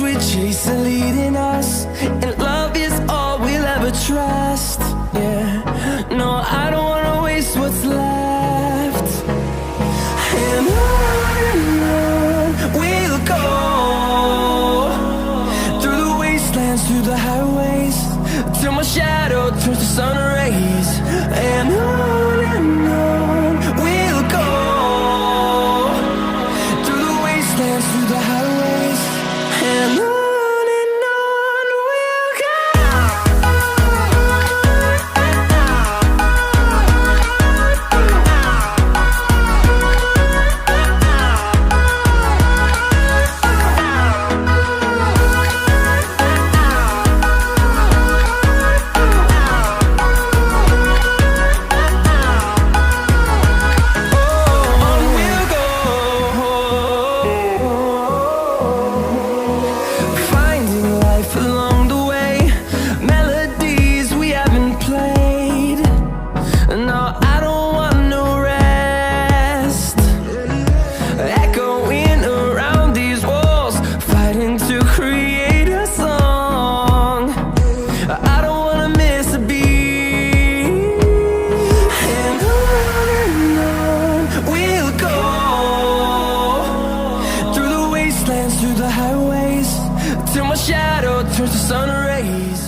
we chase are leading us, and love is all we'll ever trust. Yeah, no, I don't wanna waste what's left. And on we'll go, through the wastelands, through the highways, till my shadow turns to sun rays. And on we'll go, through the wastelands, through the highways, and on we'll go. Through the highways, till my shadow turns to sun rays.